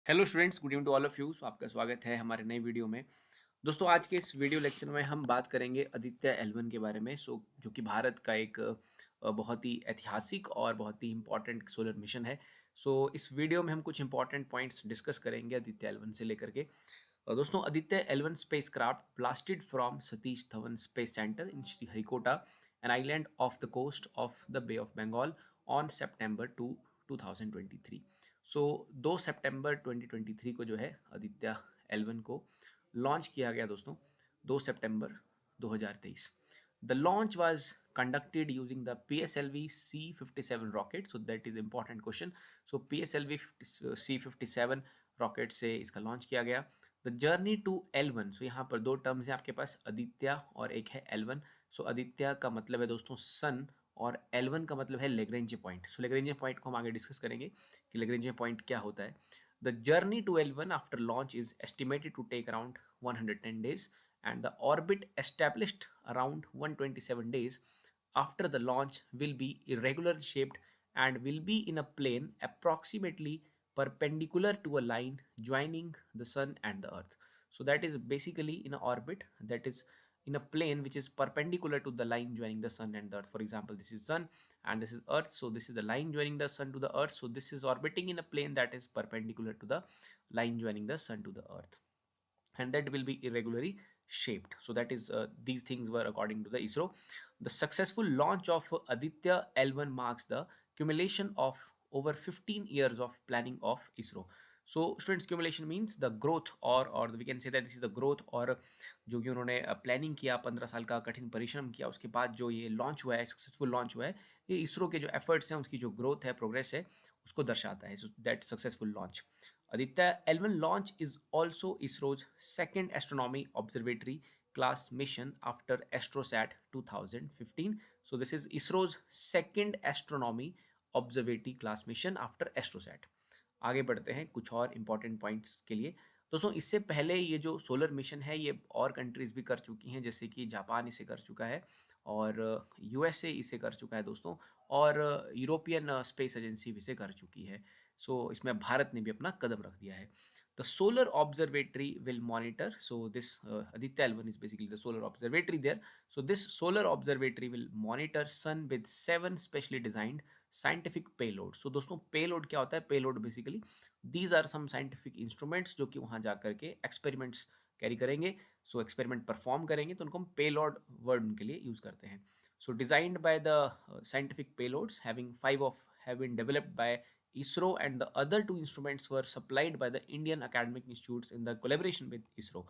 Hello students, good evening to all of you. आपका स्वागत है हमारे नए वीडियो में। दोस्तों, आज के इस वीडियो लेक्चर में हम बात करेंगे आदित्य L1 के बारे में। जो कि भारत का एक बहुत ही ऐतिहासिक और बहुत ही इंपॉर्टेंट सोलर मिशन है। इस वीडियो में हम कुछ इंपॉर्टेंट पॉइंट्स डिस्कस करेंगे आदित्य L1 से लेकर के। दोस्तों, Aditya L1 spacecraft blasted from Satish Dhawan space centre in Sriharikota, an island off the coast of the Bay of Bengal on September 2023। 2 सितंबर 2023 को जो है आदित्य L1 को लॉन्च किया गया दोस्तों। 2 सितंबर 2023। The launch was conducted using the PSLV C-57 rocket. So that is important question. So PSLV C-57 rocket से इसका लॉन्च किया गया। द जर्नी टू L1, सो यहाँ पर दो टर्म्स हैं आपके पास, आदित्य और एक है L1। सो आदित्य का मतलब है दोस्तों सन, और L1 का मतलब है लेग्रेंज पॉइंट। सो लेग्रेंज पॉइंट को हम आगे डिस्कस करेंगे कि लेग्रेंज पॉइंट क्या होता है। The journey to L1 after launch is estimated to take around 110 days, and the orbit established around 127 days after the launch will be irregular shaped and will be in a plane approximately perpendicular to a line joining the sun and the earth. So that is basically in an orbit that is in a plane which is perpendicular to the line joining the sun and the earth. For example, this is sun and this is earth, so this is the line joining the sun to the earth. So this is orbiting in a plane that is perpendicular to the line joining the sun to the earth, and that will be irregularly shaped. So that is these things were according to the ISRO. The successful launch of Aditya L1 marks the accumulation of over 15 years of planning of ISRO. So students, accumulation means the growth, or we can say that this is the growth, और जो कि उन्होंने planning किया, 15 साल का कठिन परिश्रम किया, उसके बाद जो ये लॉन्च हुआ है, सक्सेसफुल लॉन्च हुआ है, ये इसरो के जो एफर्ट्स हैं, उसकी जो ग्रोथ है, प्रोग्रेस है, उसको दर्शाता है। So that successful launch. Aditya L1 launch is also ISRO's second astronomy observatory class mission after AstroSat 2015. So this is ISRO's second astronomy observatory class mission after AstroSat. आगे बढ़ते हैं कुछ और इम्पॉर्टेंट पॉइंट्स के लिए। दोस्तों, इससे पहले ये जो सोलर मिशन है ये और कंट्रीज़ भी कर चुकी हैं, जैसे कि जापान इसे कर चुका है, और यूएसए इसे कर चुका है दोस्तों, और यूरोपियन स्पेस एजेंसी भी इसे कर चुकी है। इसमें भारत ने भी अपना कदम रख दिया है। The solar observatory will monitor, so this Aditya L1 is basically the solar observatory there. So this solar observatory will monitor sun with 7 specially designed scientific payload. So दोस्तों, पेलोड क्या होता है? Payload basically these are some scientific instruments जो कि वहाँ जा करके experiments carry करेंगे। एक्सपेरिमेंट परफॉर्म करेंगे, तो उनको हम पेलोड वर्ड उनके लिए यूज़ करते हैं। Designed by the scientific payloads having 5 of have been developed by ISRO, and the other 2 instruments were supplied by the Indian academic institutes in the collaboration with ISRO.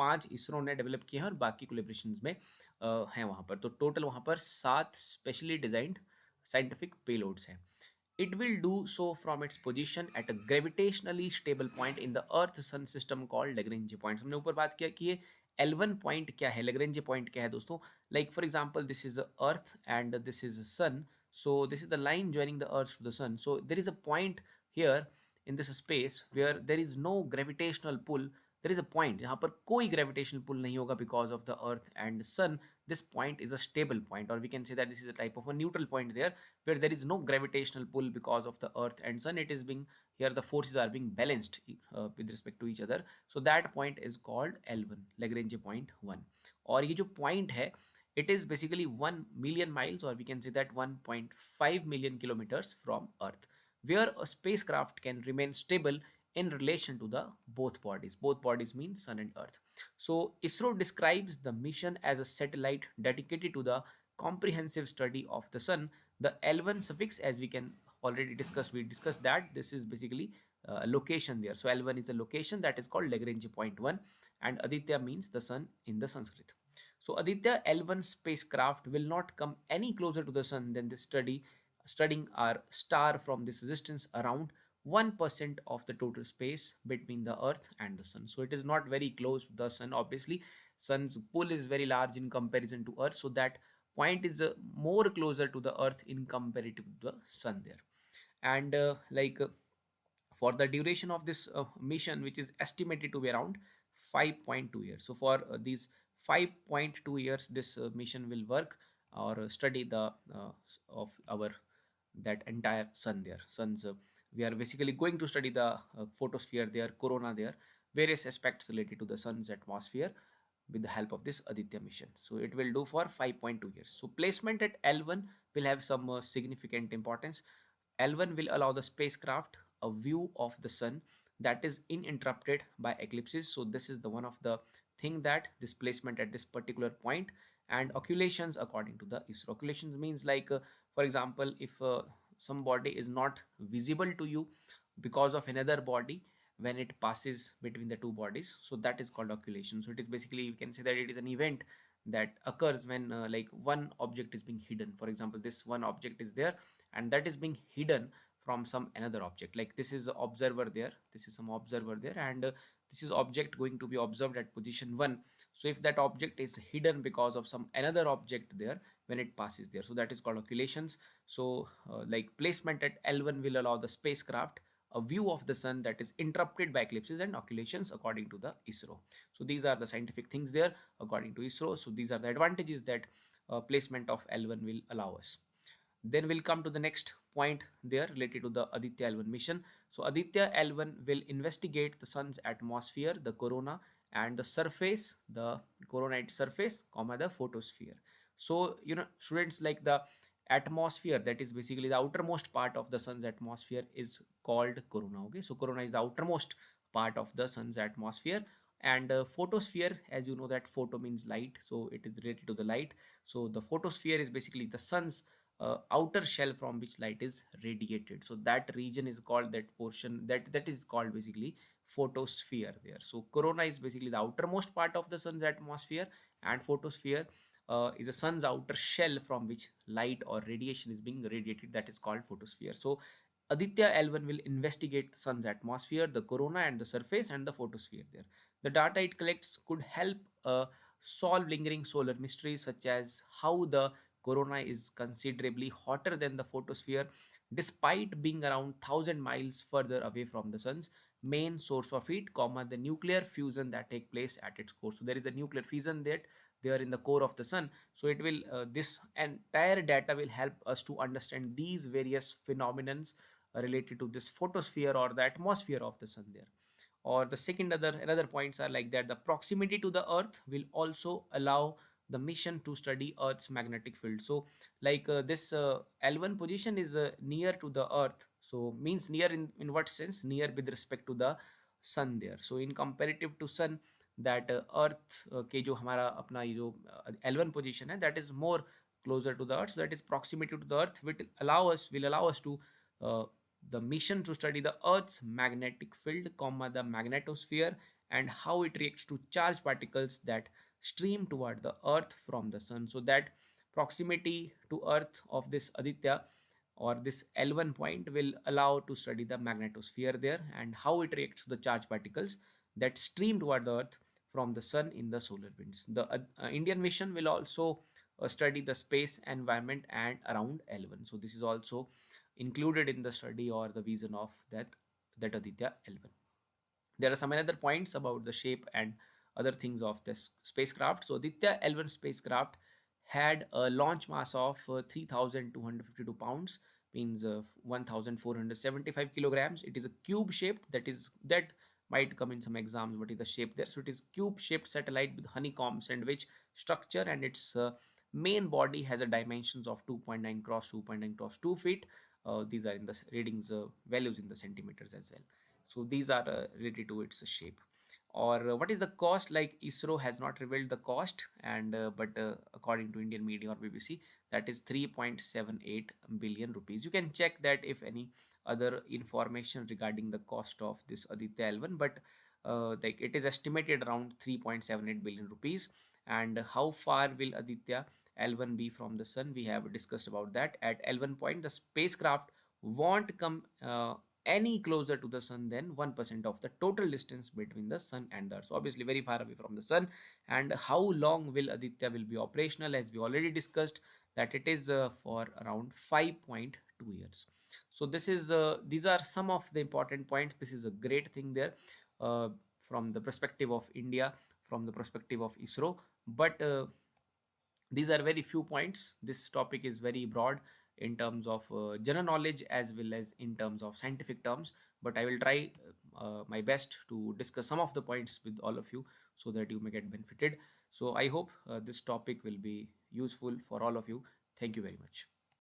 5 ISRO ने develop किए हैं और बाकी collaboration में हैं वहाँ पर। तो टोटल वहाँ पर 7 स्पेशली डिजाइंड साइंटिफिक पेलोड्स हैं। It will do so from its position at a gravitationally stable point in the Earth Sun system called Lagrange point. हमने ऊपर बात किया कि ये L1 पॉइंट क्या है, Lagrange पॉइंट क्या है दोस्तों। Like for example, this is earth and this is sun, so this is the line joining the earth to the sun. So there is a point here in this space where there is no gravitational pull. There is a point जहाँ पर कोई gravitational pull नहीं होगा because of the earth and sun. This point is a stable point, or we can say that this is a type of a neutral point there, where there is no gravitational pull because of the earth and sun. It is being, here the forces are being balanced with respect to each other. So that point is called L1, Lagrange point 1. और ये जो point है, it is basically 1 million miles, or we can say that 1.5 million kilometers from earth, where a spacecraft can remain stable in relation to the both bodies. Both bodies mean sun and earth. So ISRO describes the mission as a satellite dedicated to the comprehensive study of the sun. The L1 suffix, as we can already discuss, we discussed that this is basically a location there. So L1 is a location that is called Lagrange point 1, and Aditya means the sun in the Sanskrit. So Aditya L1 spacecraft will not come any closer to the sun than this studying our star from this distance around 1% of the total space between the earth and the sun. So it is not very close to the sun. Obviously, sun's pull is very large in comparison to earth, so that point is more closer to the earth in comparative to the sun there. And for the duration of this mission, which is estimated to be around 5.2 years. So for these 5.2 years, this mission will work or study the of our that entire sun there, sun's we are basically going to study the photosphere there, corona there, various aspects related to the sun's atmosphere with the help of this Aditya mission. So it will do for 5.2 years. So placement at L1 will have some significant importance. L1 will allow the spacecraft a view of the sun that is uninterrupted by eclipses. So this is the one of the thing that this placement at this particular point, and occultations according to the ISRO. Occultations means like, for example, if some body is not visible to you because of another body when it passes between the two bodies, so that is called occultation. So it is basically, you can say that it is an event that occurs when like one object is being hidden. For example, this one object is there and that is being hidden from some another object. Like this is the observer there, this is some observer there, and this is object going to be observed at position 1. So if that object is hidden because of some another object there when it passes there, so that is called occultations. So like placement at L1 will allow the spacecraft a view of the sun that is interrupted by eclipses and occultations according to the ISRO. So these are the scientific things there according to ISRO. So these are the advantages that placement of L1 will allow us. Then we'll come to the next point there related to the Aditya L1 mission. So Aditya L1 will investigate the sun's atmosphere, the corona, and the surface, the coronite surface, comma, the photosphere. So, students, like the atmosphere, that is basically the outermost part of the sun's atmosphere, is called corona. Okay, so corona is the outermost part of the sun's atmosphere, and photosphere, as you know that photo means light, so it is related to the light. So the photosphere is basically the sun's outer shell from which light is radiated. So that region is called, that portion, that is called basically photosphere there. So corona is basically the outermost part of the sun's atmosphere, and photosphere is a sun's outer shell from which light or radiation is being radiated, that is called photosphere. So Aditya L1 will investigate the sun's atmosphere, the corona, and the surface and the photosphere there. The data it collects could help solve lingering solar mysteries, such as how the corona is considerably hotter than the photosphere despite being around 1000 miles further away from the sun's main source of heat, comma, the nuclear fusion that take place at its core. So there is a nuclear fusion that there in the core of the sun. So it will this entire data will help us to understand these various phenomenons related to this photosphere or the atmosphere of the sun there. Or the second other another points are like that the proximity to the earth will also allow the mission to study earth's magnetic field. So like this L1 position is near to the earth, so means near in what sense, near with respect to the sun there. So in comparative to sun, that earth के जो हमारा अपना ये जो L1 position है, that is more closer to the earth, so that is proximity to the earth will allow us to uh, the mission to study the earth's magnetic field, comma, the magnetosphere, and how it reacts to charged particles that stream toward the earth from the sun. So that proximity to earth of this Aditya or this L1 point will allow to study the magnetosphere there and how it reacts to the charged particles that stream toward the earth from the sun in the solar winds. The Indian mission will also study the space environment and around L1. So this is also included in the study or the vision of that Aditya L1. There are some other points about the shape and other things of this spacecraft. So Aditya L1 spacecraft had a launch mass of 3,252 pounds, means 1,475 kilograms. It is a cube shaped, that might come in some exams. What is the shape there? So it is cube shaped satellite with honeycomb sandwich structure, and its main body has a dimensions of 2.9 cross 2.9 cross 2 feet. These are in the readings values in the centimeters as well. So these are related to its shape. Or what is the cost? Like ISRO has not revealed the cost, and but according to Indian media or BBC, that is 3.78 billion rupees. You can check that if any other information regarding the cost of this Aditya L1, but like it is estimated around 3.78 billion rupees. And how far will Aditya L1 be from the sun? We have discussed about that. At L1 point, the spacecraft won't come any closer to the sun than 1% of the total distance between the sun and the earth. So obviously very far away from the sun. And how long will Aditya will be operational? As we already discussed, that it is for around 5.2 years. So these are some of the important points. This is a great thing there uh, from the perspective of India, from the perspective of ISRO. But these are very few points. This topic is very broad, in terms of general knowledge as well as in terms of scientific terms. But I will try my best to discuss some of the points with all of you so that you may get benefited. So I hope this topic will be useful for all of you. Thank you very much.